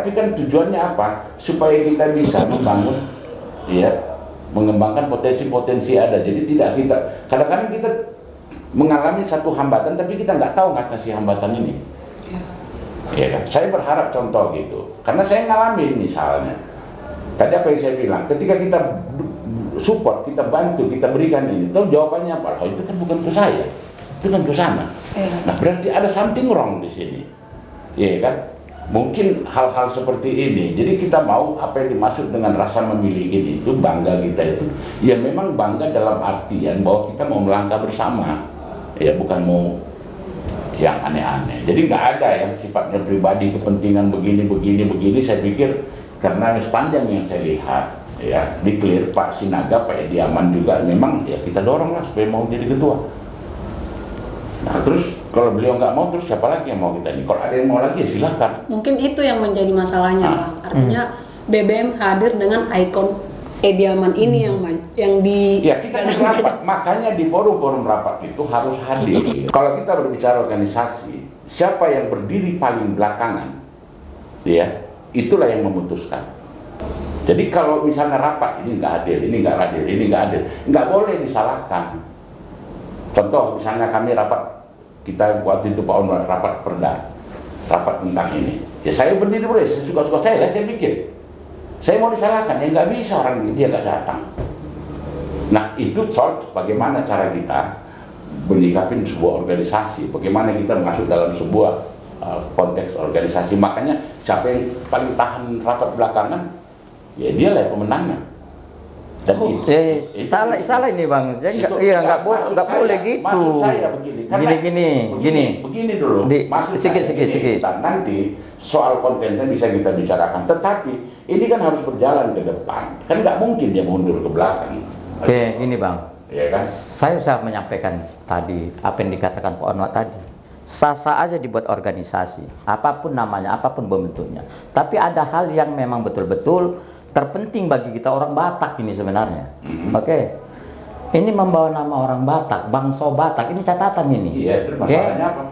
tapi kan tujuannya apa? Supaya kita bisa membangun, ya, mengembangkan potensi-potensi ada. Jadi tidak kita, kadang-kadang kita mengalami satu hambatan, tapi kita nggak tahu ngatasi hambatan ini. Ya kan? Saya berharap contoh gitu, karena saya ngalamin misalnya. Tadi apa yang saya bilang, ketika kita support, kita bantu, kita berikan ini, tahu jawabannya apa? Oh, itu kan bukan ke saya, itu kan ke sana. Nah, berarti ada something wrong di sini, ya kan? Mungkin hal-hal seperti ini. Jadi kita mau apa yang dimaksud dengan rasa memiliki itu, bangga kita itu, ya memang bangga dalam artian bahwa kita mau melangkah bersama, ya bukan mau yang aneh-aneh. Jadi nggak ada yang sifatnya pribadi, kepentingan begini. Saya pikir karena sepanjang yang saya lihat, ya, declare Pak Sinaga, Pak Edi Aman juga memang ya kita dorong lah supaya mau jadi ketua. Nah terus kalau beliau nggak mau, terus siapa lagi yang mau kita ini? Kalau ada yang mau lagi ya silahkan. Mungkin itu yang menjadi masalahnya, Bang. Artinya BBM hadir dengan ikon Edi Aman ini yang di... Ya kita di rapat, makanya di forum-forum rapat itu harus hadir. Kalau kita berbicara organisasi, siapa yang berdiri paling belakangan, ya, itulah yang memutuskan. Jadi kalau misalnya rapat, ini nggak hadir, ini nggak hadir, ini nggak hadir, nggak boleh disalahkan. Contoh misalnya kami rapat, kita waktu itu Pak Onwar rapat perda, rapat tentang ini. Ya saya berdiri boleh, suka-suka saya lah, saya pikir. Saya mau disalahkan, ya nggak bisa, orang dia nggak datang. Nah itu soal bagaimana cara kita menyikapi sebuah organisasi, bagaimana kita masuk dalam sebuah konteks organisasi. Makanya siapa yang paling tahan rapat belakangan, ya dia lah pemenangnya. Dan salah ini Bang. Jadi nggak boleh gitu. Maksud saya begini. Begini dulu. Sedikit. Nanti soal kontennya bisa kita bicarakan. Tetapi ini kan harus berjalan ke depan. Kan nggak mungkin dia mundur ke belakang. Oke, ini Bang. Ya kan? Saya sudah menyampaikan tadi apa yang dikatakan Pak Onwar tadi. Sah-sah aja dibuat organisasi, apapun namanya, apapun bentuknya. Tapi ada hal yang memang betul-betul terpenting bagi kita orang Batak ini sebenarnya. Oke. Ini membawa nama orang Batak, bangsa Batak. Ini catatan ini. Iya, itu masalahnya apa?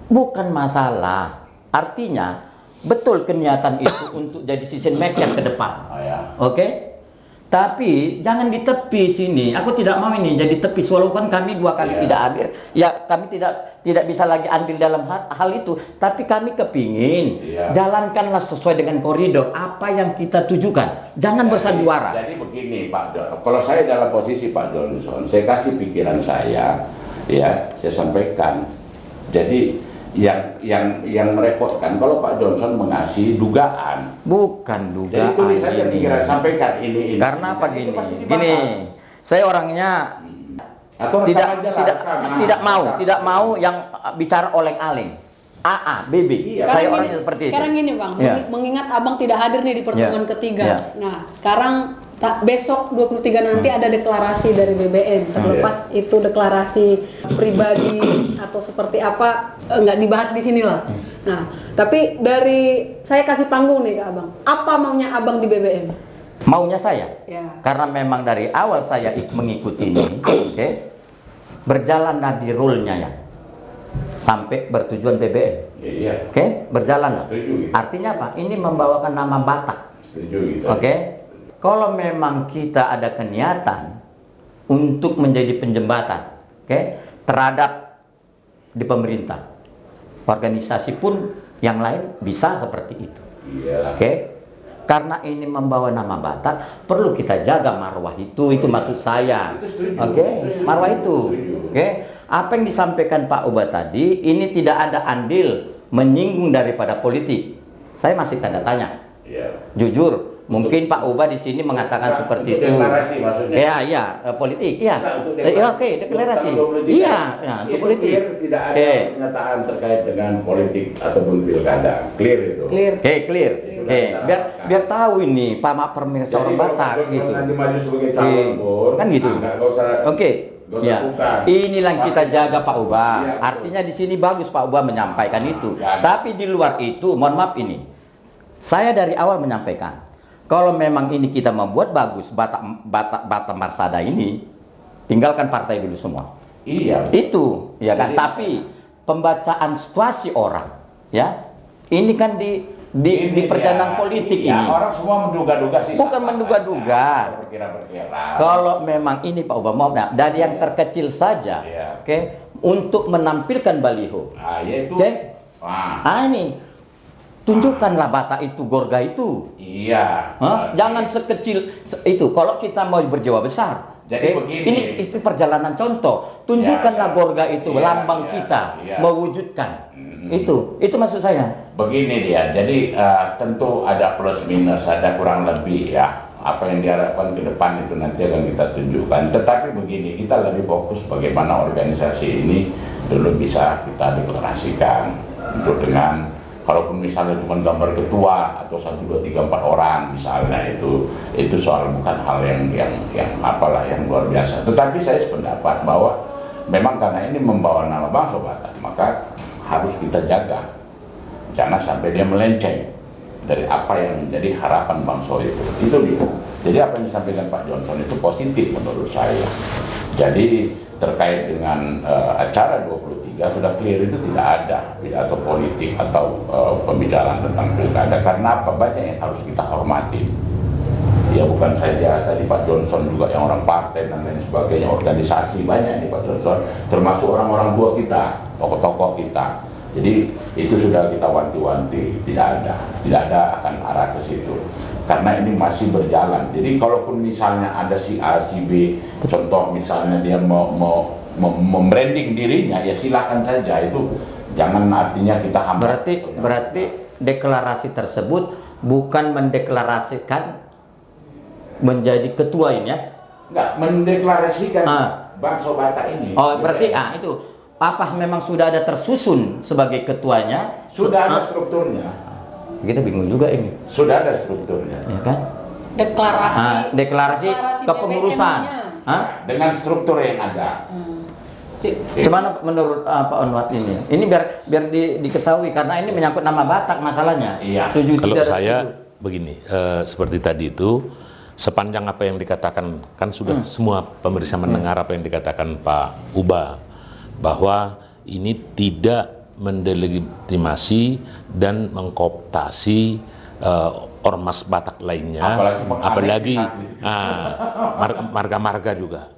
Bukan masalah. Artinya betul keniatan itu untuk jadi decision maker ke depan. Oh, ya. Oke? Tapi jangan ditepis ini. Aku tidak mau ini jadi tepis, walaupun kami 2 kali tidak hadir. Ya kami tidak bisa lagi andil dalam hal itu. Tapi kami kepingin jalankanlah sesuai dengan koridor apa yang kita tujukan. Jangan bersandiwara. Jadi begini Pak John, kalau saya dalam posisi Pak Johnson, saya kasih pikiran saya, ya saya sampaikan. Jadi yang merepotkan kalau Pak Johnson mengasih dugaan. Bukan dugaan. Jadi tulis saja pikiran, sampaikan ini. Karena apa gini? Saya orangnya tidak mau yang bicara oleng-aleng. AA, BB. Saya orangnya seperti itu. Sekarang gini Bang, mengingat Abang tidak hadir nih di pertemuan ketiga. Nah, sekarang besok 23 nanti ada deklarasi dari BBM. Terlepas itu deklarasi pribadi atau seperti apa, nggak dibahas di sini lah. Nah, tapi dari saya kasih panggung nih ke Abang. Apa maunya Abang di BBM? Maunya saya? Ya. Karena memang dari awal saya mengikuti ini, berjalan di rule-nya ya. Sampai bertujuan BBM. Berjalan. Artinya apa? Ini membawakan nama Batak. Kalau memang kita ada keniatan untuk menjadi penjembatan, terhadap di pemerintah, organisasi pun yang lain bisa seperti itu. Karena ini membawa nama Batak, perlu kita jaga marwah itu maksud saya. Marwah itu. Apa yang disampaikan Pak Uba tadi, ini tidak ada andil menyinggung daripada politik. Saya masih tanda tanya. Jujur, mungkin Pak Uba di sini mengatakan seperti itu. Deklarasi maksudnya. Iya, politik. Deklarasi. Untuk politik. Tidak ada pernyataan terkait dengan politik ataupun pilkada. Clear itu. Clear. Biar tahu ini Pak pemirsa orang Batak gitu. Nanti maju sebagai calon pun. Kan gitu. Inilah yang kita jaga Pak Uba. Artinya di sini bagus Pak Uba menyampaikan itu. Tapi di luar itu, mohon maaf ini. Saya dari awal menyampaikan, kalau memang ini kita membuat bagus Batak Marsada ini, tinggalkan partai dulu semua. Itu, ya kan. Tapi pembacaan situasi orang, ya, ini kan di perjalanan politik ya, ini. Orang semua menduga-duga sih. Bukan menduga-duga. Berkira-berkira. Kalau memang ini Pak Obama, nah, dari yang terkecil saja, oke, untuk menampilkan baliho. Yaitu. Oke? Ini tunjukkanlah Batak itu, Gorga itu. Iya. Jangan sekecil itu. Kalau kita mau berjiwa besar. Jadi begini. Ini itu perjalanan contoh. Tunjukkanlah Gorga itu, lambang kita, mewujudkan. Itu maksud saya. Begini dia. Jadi tentu ada plus minus, ada kurang lebih ya. Apa yang diharapkan ke depan itu nanti akan kita tunjukkan. Tetapi begini, kita lebih fokus bagaimana organisasi ini dulu bisa kita deklarasikan untuk dengan, kalaupun misalnya cuma gambar ketua atau 1, 2, 3, 4 orang misalnya, itu soal bukan hal yang luar biasa. Tetapi saya sependapat bahwa memang karena ini membawa nama bangsa Batak, maka harus kita jaga jangan sampai dia melenceng dari apa yang menjadi harapan bangsa itu. Itu dia. Jadi apa yang disampaikan Pak Johnson itu positif menurut saya. Jadi terkait dengan acara 23 sudah clear, itu tidak ada pidato politik atau pembicaraan tentang pilkada. Karena apa? Banyak yang harus kita hormati. Ya bukan saja tadi Pak Johnson, juga yang orang partai dan lain sebagainya, organisasi banyak nih Pak Johnson, termasuk orang-orang tua kita, tokoh-tokoh kita. Jadi itu sudah kita wanti-wanti, tidak ada akan arah ke situ. Karena ini masih berjalan. Jadi kalaupun misalnya ada si A, si B, contoh misalnya dia mau membranding dirinya, ya silakan saja. Itu jangan artinya kita hambat. Berarti deklarasi tersebut bukan mendeklarasikan menjadi ketua ini ya? Enggak, mendeklarasikan bangsa Batak ini. Oh, berarti itu apa memang sudah ada tersusun sebagai ketuanya? Sudah ada strukturnya. Kita bingung juga ini. Sudah ada strukturnya. Ya kan? Deklarasi kepengurusan. Dengan struktur yang ada. Gimana menurut Pak Onwat ini? Ini biar diketahui karena ini menyangkut nama Batak masalahnya. Iya. Kalau saya begini, seperti tadi itu, sepanjang apa yang dikatakan, kan sudah semua pemirsa mendengar apa yang dikatakan Pak Uba, bahwa ini tidak mendelegitimasi dan mengkooptasi ormas Batak lainnya, apalagi marga-marga juga.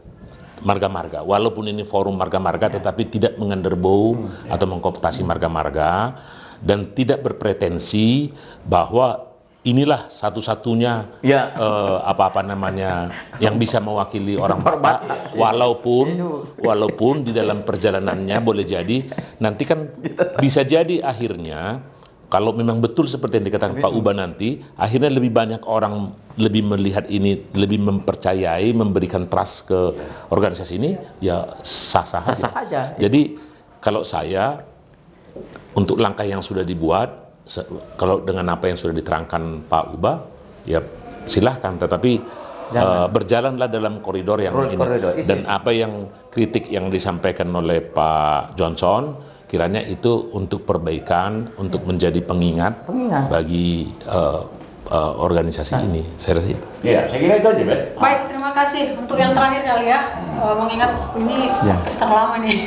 Marga-marga, walaupun ini forum marga-marga, tetapi tidak mengenderbau atau mengkooptasi marga-marga, dan tidak berpretensi bahwa inilah satu-satunya yang bisa mewakili orang Batak, walaupun di dalam perjalanannya boleh jadi nanti kan bisa jadi akhirnya, kalau memang betul seperti yang dikatakan Pak Uba nanti, akhirnya lebih banyak orang lebih melihat ini, lebih mempercayai, memberikan trust ke organisasi ini, ya sah-sah aja. Jadi kalau saya, untuk langkah yang sudah dibuat, kalau dengan apa yang sudah diterangkan Pak Uba, ya silahkan, tetapi berjalanlah dalam koridor yang ini. Dan apa yang kritik yang disampaikan oleh Pak Johnson, kiranya itu untuk perbaikan, untuk menjadi pengingat. Bagi organisasi ini. Saya rasa itu. Iya, saya kira itu aja, Bet. Baik, terima kasih. Untuk yang terakhir kali ya, mengingat ini podcast terlama nih.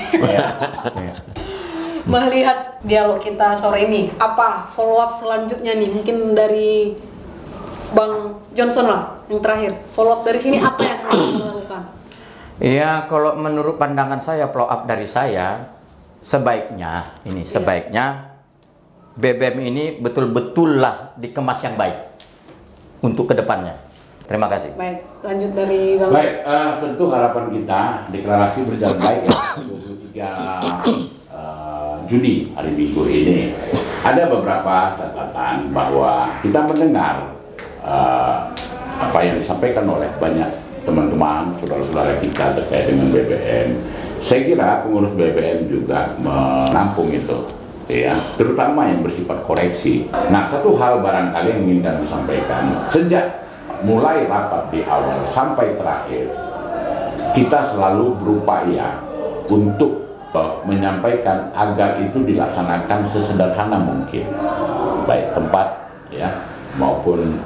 Melihat dialog kita sore ini, apa follow up selanjutnya nih? Mungkin dari Bang Johnson lah, yang terakhir. Follow up dari sini apa yang akan dilakukan? Ya, kalau menurut pandangan saya, follow up dari saya, sebaiknya BBM ini betul-betul lah dikemas yang baik untuk kedepannya. Terima kasih. Baik, lanjut dari Bang. Baik, tentu harapan kita deklarasi berjalan baik ya. 23 Juni hari Minggu ini ada beberapa catatan bahwa kita mendengar apa yang disampaikan oleh banyak teman-teman, saudara-saudara kita terkait dengan BBM. Saya kira pengurus BBM juga menampung itu, ya, terutama yang bersifat koreksi. Nah, satu hal barangkali yang ingin kami sampaikan, sejak mulai rapat di awal sampai terakhir, kita selalu berupaya untuk menyampaikan agar itu dilaksanakan sesederhana mungkin, baik tempat ya maupun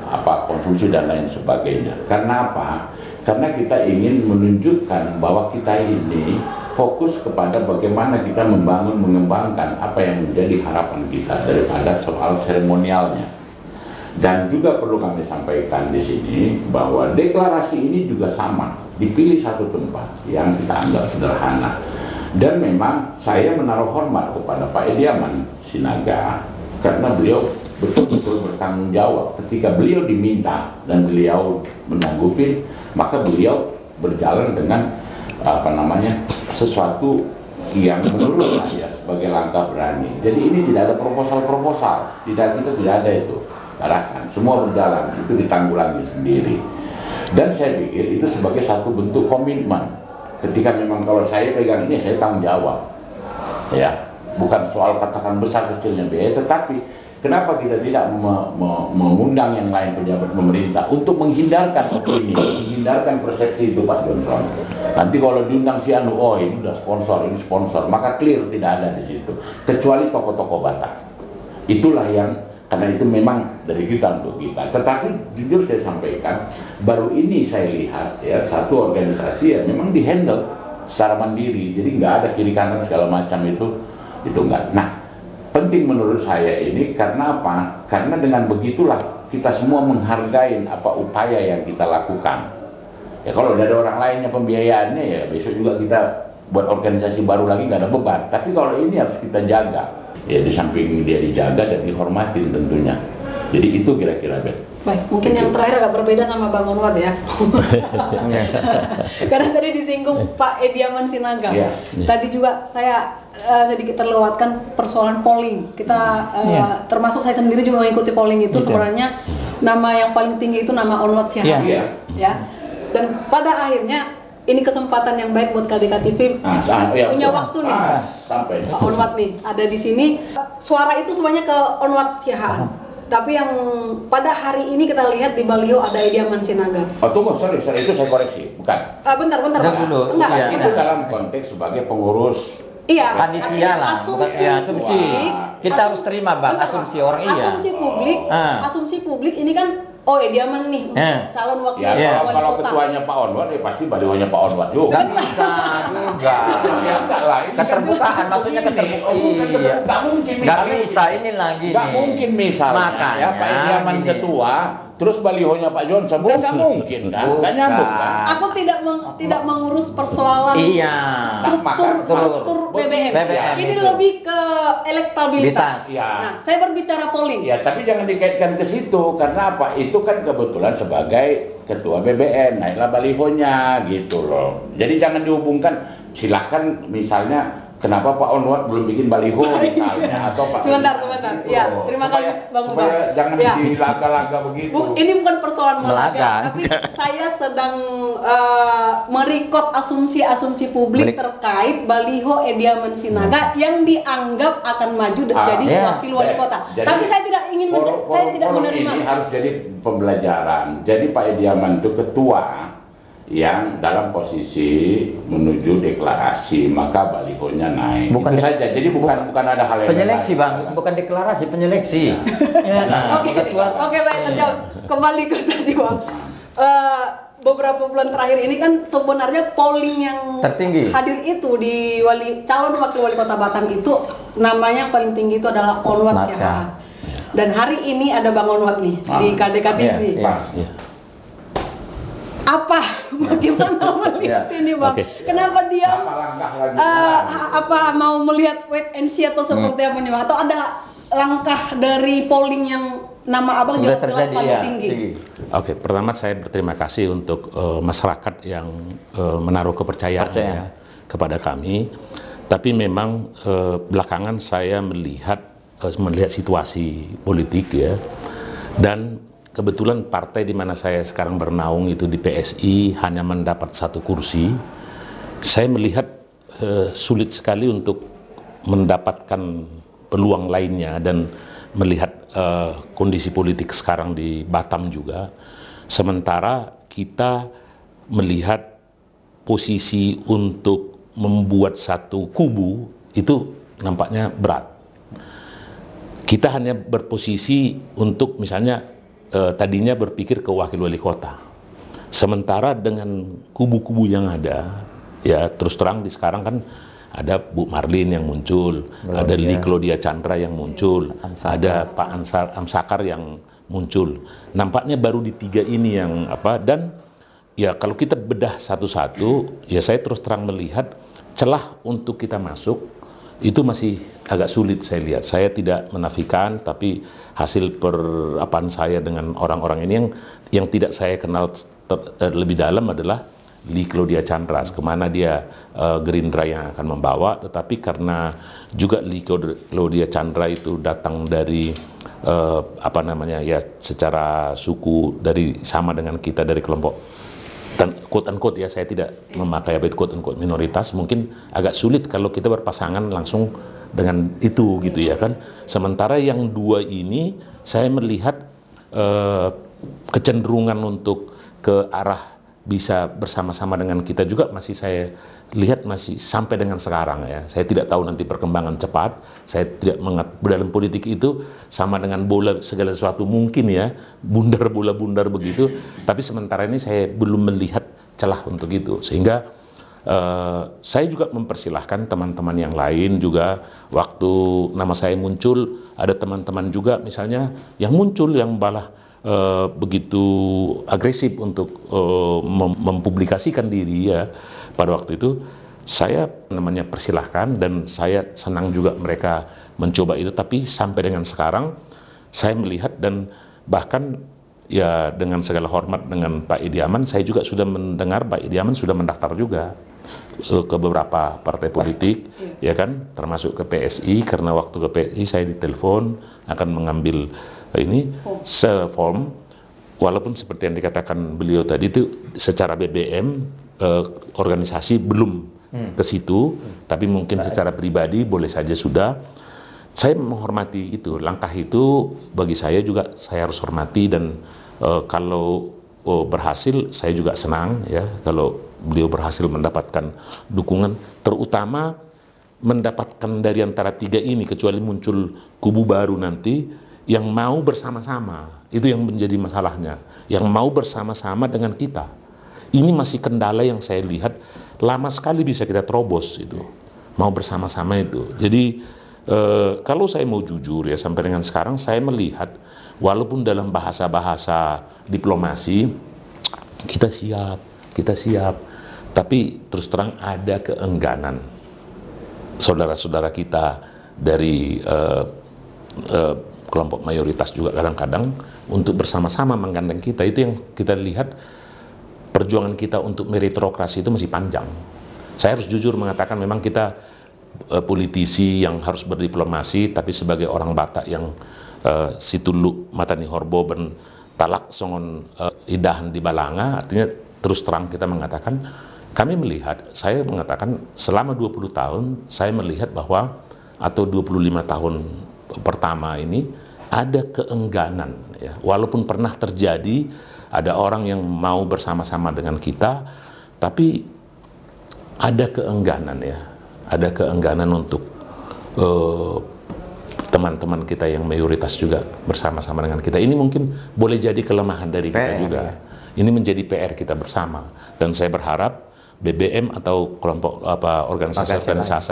konsumsi dan lain sebagainya. Karena apa? Karena kita ingin menunjukkan bahwa kita ini fokus kepada bagaimana kita membangun, mengembangkan apa yang menjadi harapan kita daripada soal seremonialnya. Dan juga perlu kami sampaikan di sini bahwa deklarasi ini juga sama, dipilih satu tempat yang kita anggap sederhana. Dan memang saya menaruh hormat kepada Pak Ediaman Sinaga karena beliau betul-betul bertanggung jawab. Ketika beliau diminta dan beliau menanggupi, maka beliau berjalan dengan sesuatu yang menurut saya sebagai langkah berani. Jadi ini tidak ada proposal, kita tidak ada itu. Arahkan, semua berjalan, itu ditanggulangi sendiri. Dan saya pikir itu sebagai satu bentuk komitmen. Ketika memang kalau saya pegang ini, saya tanggung jawab. Ya, bukan soal katakan besar kecilnya biaya, tetapi kenapa kita tidak mengundang yang lain pejabat pemerintah untuk menghindarkan opini, menghindarkan persepsi itu Pak Johnson. Nanti kalau diundang si Anu, oh ini udah sponsor, ini sponsor, maka clear tidak ada di situ. Kecuali tokoh-tokoh Batak. Itulah yang, karena itu memang dari kita untuk kita. Tetapi jujur saya sampaikan, baru ini saya lihat ya satu organisasi yang memang dihandle secara mandiri. Jadi nggak ada kiri kanan segala macam itu enggak. Nah, penting menurut saya ini karena apa? Karena dengan begitulah kita semua menghargai apa upaya yang kita lakukan. Ya kalau ada orang lainnya pembiayaannya ya besok juga kita buat organisasi baru lagi nggak ada beban. Tapi kalau ini harus kita jaga. Ya di samping dia dijaga dan dihormatin tentunya. Jadi itu kira-kira Ben. Baik, mungkin yang terakhir agak berbeda sama Bang Onwat ya. Karena tadi disinggung Pak Ediaman Sinaga. Ya. Tadi juga saya sedikit terlewatkan persoalan polling. Kita termasuk saya sendiri juga mengikuti polling itu. Sebenarnya nama yang paling tinggi itu nama Onwat Syahad. Ya. Dan pada akhirnya ini kesempatan yang baik buat KDKTV punya waktu nih. Sampai Pak Onwat nih ada di sini. Suara itu semuanya ke Onwat Syahad. Tapi yang pada hari ini kita lihat di baliho ada Ediaman Sinaga. Oh tunggu, sorry, itu saya koreksi, bukan? Bentar. Dulu. Enggak, itu dalam konteks sebagai pengurus. Iya. Panitia lah, bukan asumsi. Kita harus terima Bang, asumsi orang Asumsi publik ini kan Ediaman nih calon wakil wali kalau kota. Ketuanya Pak Onwat pasti balihonya Pak Onwat juga. Gak bisa juga. Keterbukaan, maksudnya keterbukaan. Gak mungkin. Gak bisa, ini lagi. Gak mungkin misalnya. Makanya Pak Ediaman ketua, terus balihonya Pak Johnson, bukan mungkin kan? Gak nyambung kan? Aku tidak mengurus persoalan struktur BBM. Ini lebih ke elektabilitas. Nah, saya berbicara polling. Ya, tapi jangan dikaitkan ke situ karena apa? Itu kan kebetulan sebagai ketua BBM, naiklah balihonya gitu loh. Jadi jangan dihubungkan. Silakan misalnya kenapa Pak Onwat belum bikin baliho misalnya atau Pak. Sebentar. Ya, terima kasih Bang Ubah. Jangan dilaga-laga begitu. Ini bukan persoalan melaga, tapi saya sedang merekod asumsi publik terkait baliho Ediaman Sinaga yang dianggap akan maju jadi wakil wali kota. Tapi saya tidak ingin saya tidak menerima. Ini harus jadi pembelajaran. Jadi Pak Ediaman itu ketua yang dalam posisi menuju deklarasi, maka balihonya naik. Bukan itu saja. Jadi bukan ada hal yang penyeleksi Bang, bukan deklarasi, penyeleksi. Oke, baik, terjawab. Kembali ke tadi Bang. Beberapa bulan terakhir ini kan sebenarnya polling yang tertinggi hadir itu di calon wakil wali kota Batam itu namanya yang paling tinggi itu adalah Onwat Syahad. Dan hari ini ada Bang Onwat nih di KDKTV. Bagaimana melihat ini Bang? Kenapa dia mau melihat wait and see atau seperti apa nih Bang? Atau ada langkah dari polling yang nama Abang jelas-jelas paling tinggi? Oke, pertama saya berterima kasih untuk masyarakat yang menaruh kepercayaan ya, kepada kami. Tapi memang belakangan saya melihat situasi politik ya, dan kebetulan partai di mana saya sekarang bernaung itu di PSI hanya mendapat 1 kursi. Saya melihat sulit sekali untuk mendapatkan peluang lainnya dan melihat kondisi politik sekarang di Batam juga. Sementara kita melihat posisi untuk membuat satu kubu itu nampaknya berat. Kita hanya berposisi untuk misalnya tadinya berpikir ke wakil wali kota. Sementara dengan kubu-kubu yang ada, Ya terus terang di sekarang kan ada Bu Marlin yang muncul, ada Li Claudia Chandra yang muncul, ada Pak Amsakar yang muncul. Nampaknya baru di 3 ini yang dan ya kalau kita bedah satu-satu, ya saya terus terang melihat celah untuk kita masuk itu masih agak sulit saya lihat. Saya tidak menafikan, tapi hasil perapaan saya dengan orang-orang ini yang tidak saya kenal lebih dalam adalah Li Claudia Chandra, kemana dia Gerindra yang akan membawa, tetapi karena juga Li Claudia Chandra itu datang dari ya secara suku dari sama dengan kita dari kelompok quote unquote ya, saya tidak memakai quote unquote minoritas, mungkin agak sulit kalau kita berpasangan langsung dengan itu gitu ya kan. Sementara yang 2 ini saya melihat kecenderungan untuk ke arah bisa bersama-sama dengan kita juga masih saya lihat masih sampai dengan sekarang ya. Saya tidak tahu nanti perkembangan cepat. Saya tidak dalam politik itu sama dengan bola, segala sesuatu mungkin ya, bundar bola bundar begitu. Tapi sementara ini saya belum melihat celah untuk itu. Sehingga saya juga mempersilahkan teman-teman yang lain juga, waktu nama saya muncul ada teman-teman juga misalnya yang muncul yang malah begitu agresif untuk mempublikasikan diri ya. Pada waktu itu saya namanya persilahkan dan saya senang juga mereka mencoba itu, tapi sampai dengan sekarang saya melihat dan bahkan ya dengan segala hormat dengan Pak Idi Aman, saya juga sudah mendengar Pak Idi Aman sudah mendaftar juga ke beberapa partai politik ya kan, termasuk ke PSI, karena waktu ke PSI saya ditelepon akan mengambil ini form, walaupun seperti yang dikatakan beliau tadi itu secara BBM organisasi belum ke situ, tapi mungkin secara pribadi boleh saja sudah. Saya menghormati itu, langkah itu bagi saya juga saya harus hormati, dan kalau berhasil saya juga senang ya kalau beliau berhasil mendapatkan dukungan, terutama mendapatkan dari antara 3 ini, kecuali muncul kubu baru nanti yang mau bersama-sama, itu yang menjadi masalahnya, yang mau bersama-sama dengan kita. Ini masih kendala yang saya lihat lama sekali bisa kita terobos itu, mau bersama-sama itu. Jadi kalau saya mau jujur ya, sampai dengan sekarang saya melihat walaupun dalam bahasa-bahasa diplomasi kita siap, tapi terus terang ada keengganan saudara-saudara kita dari kelompok mayoritas juga kadang-kadang untuk bersama-sama menggandeng kita. Itu yang kita lihat, perjuangan kita untuk meritokrasi itu masih panjang. Saya harus jujur mengatakan memang kita politisi yang harus berdiplomasi, tapi sebagai orang Batak yang situluk matani horbo ben talak songon idahan di balanga, artinya terus terang kita mengatakan, kami melihat, saya mengatakan selama 20 tahun saya melihat bahwa, atau 25 tahun pertama ini ada keengganan ya. Walaupun pernah terjadi ada orang yang mau bersama-sama dengan kita, tapi ada keengganan ya, ada keengganan untuk teman-teman kita yang mayoritas juga bersama-sama dengan kita. Ini mungkin boleh jadi kelemahan dari kita juga. Ini menjadi PR kita bersama, dan saya berharap BBM atau kelompok organisasi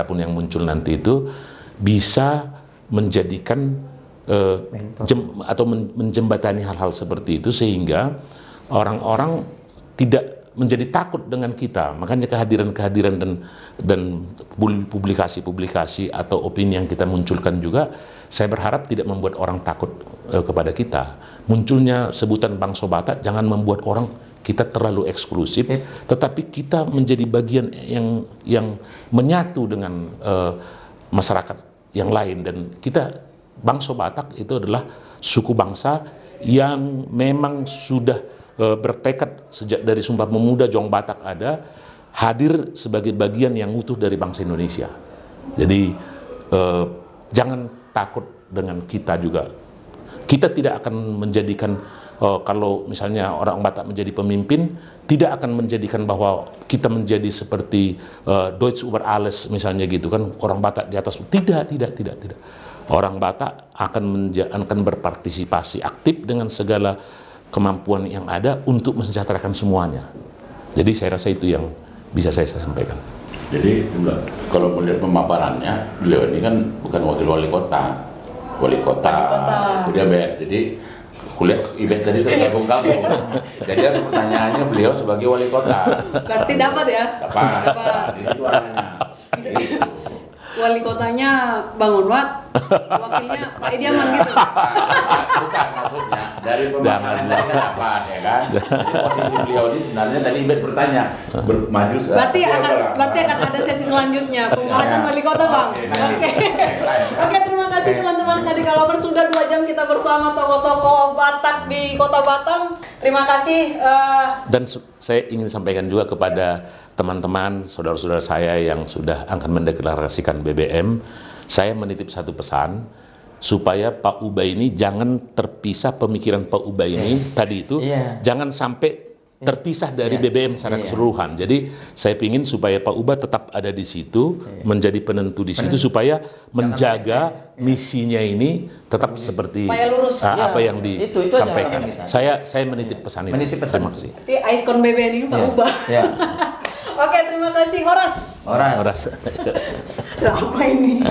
pun yang muncul nanti itu bisa menjadikan atau menjembatani hal-hal seperti itu, sehingga orang-orang tidak menjadi takut dengan kita. Makanya kehadiran dan publikasi-publikasi atau opini yang kita munculkan juga, saya berharap tidak membuat orang takut kepada kita. Munculnya sebutan Bangsa Batak jangan membuat orang kita terlalu eksklusif, tetapi kita menjadi bagian yang menyatu dengan masyarakat yang lain. Dan kita, Bangsa Batak itu adalah suku bangsa yang memang sudah bertekad sejak dari Sumpah Pemuda Jong Batak ada, hadir sebagai bagian yang utuh dari bangsa Indonesia. Jadi jangan takut dengan kita juga. Kita tidak akan menjadikan kalau misalnya orang Batak menjadi pemimpin, tidak akan menjadikan bahwa kita menjadi seperti Deutsch über alles misalnya gitu kan, orang Batak di atas. Tidak. Orang Batak akan berpartisipasi aktif dengan segala kemampuan yang ada untuk mensejahterakan semuanya. Jadi saya rasa itu yang bisa saya sampaikan. Jadi kalau melihat pemaparannya, beliau ini kan bukan wakil wali kota. Itu dia Bet. Jadi kuliah Ibet tadi tergabung-gabung. Jadi harus pertanyaannya beliau sebagai wali kota. Berarti dapat ya? Dapat. Di situ arahnya. Gitu. Wali kotanya Bang Unwat, wakilnya Pak Idiaman gitu. Bukan maksudnya dari pemaparan tadi kan dapat ya kan. Jadi posisi beliau ini sebenarnya tadi Ibet bertanya maju. Berarti akan ada sesi selanjutnya pembahasan wali kota Bang. Oke, terima kasih teman-teman. Tadi kalau sudah 2 jam kita bersama tokoh-tokoh Batak di Kota Batam. Terima kasih. Dan saya ingin sampaikan juga kepada teman-teman, saudara-saudara saya yang sudah akan mendeklarasikan BBM, saya menitip satu pesan supaya Pak Ubay ini jangan terpisah, pemikiran Pak Ubay ini tadi itu jangan sampai terpisah dari BBM secara keseluruhan. Jadi saya ingin supaya Pak Ubay tetap ada di situ, menjadi penentu di situ supaya menjaga misinya ini tetap seperti apa yang disampaikan. Saya menitip pesan ini. Terima kasih. Jadi ikon BBM ini Pak Ubay. Oke, terima kasih Horas. Horas. Apa ini?